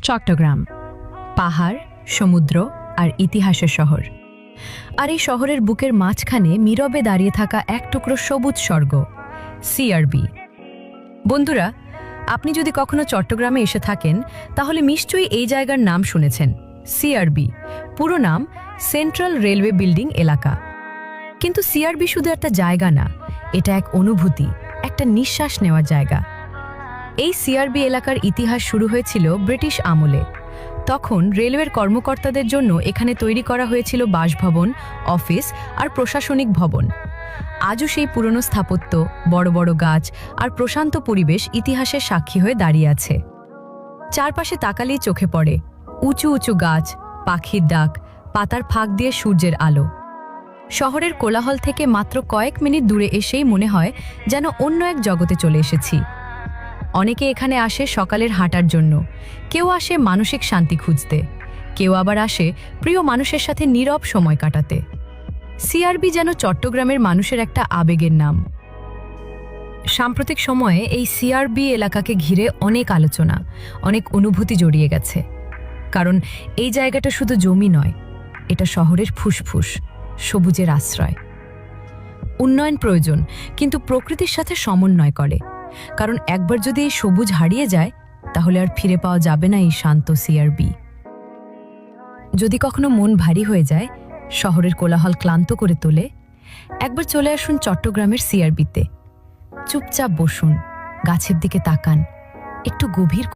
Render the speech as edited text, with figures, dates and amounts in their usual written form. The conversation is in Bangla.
চট্টগ্রাম পাহাড়, সমুদ্র আর ইতিহাসের শহর। আর এই শহরের বুকের মাঝখানে নীরবে দাঁড়িয়ে থাকা এক টুকরো সবুজ স্বর্গ, সিআরবি। বন্ধুরা, আপনি যদি কখনো চট্টগ্রামে এসে থাকেন তাহলে নিশ্চয়ই এই জায়গার নাম শুনেছেন, সিআরবি, পুরো নাম সেন্ট্রাল রেলওয়ে বিল্ডিং এলাকা। কিন্তু সিআরবি শুধু একটা জায়গা না, এটা এক অনুভূতি, একটা নিঃশ্বাস নেওয়ার জায়গা। এই সিআরবি এলাকার ইতিহাস শুরু হয়েছিল ব্রিটিশ আমলে। তখন রেলওয়ের কর্মকর্তাদের জন্য এখানে তৈরি করা হয়েছিল বাসভবন, অফিস আর প্রশাসনিক ভবন। আজও সেই পুরনো স্থাপত্য, বড় বড় গাছ আর প্রশান্ত পরিবেশ ইতিহাসের সাক্ষী হয়ে দাঁড়িয়ে আছে। চারপাশে তাকালেই চোখে পড়ে উঁচু উঁচু গাছ, পাখির ডাক, পাতার ফাঁক দিয়ে সূর্যের আলো। শহরের কোলাহল থেকে মাত্র কয়েক মিনিট দূরে এসেই মনে হয় যেন অন্য এক জগতে চলে এসেছি। অনেকে এখানে আসে সকালের হাঁটার জন্য, কেউ আসে মানসিক শান্তি খুঁজতে, কেউ আবার আসে প্রিয় মানুষের সাথে নীরব সময় কাটাতে। সিআরবি যেন চট্টগ্রামের মানুষের একটা আবেগের নাম। সাম্প্রতিক সময়ে এই সিআরবি এলাকাকে ঘিরে অনেক আলোচনা, অনেক অনুভূতি জড়িয়ে গেছে। কারণ এই জায়গাটা শুধু জমি নয়, এটা শহরের ফুসফুস, সবুজের আশ্রয়। উন্নয়ন প্রয়োজন, কিন্তু প্রকৃতির সাথে সমন্বয় করে। কারণ একবার যদি এই সবুজ হারিয়ে যায় তাহলে আর ফিরে পাওয়া যাবে না এই শান্ত সিআরবি। যদি কখনো মন ভারী হয়ে যায়, শহরের কোলাহল ক্লান্ত করে তোলে, একবার চলে আসুন চট্টগ্রামের সিআরবিতে। চুপচাপ বসুন, গাছের দিকে তাকান, একটু গভীর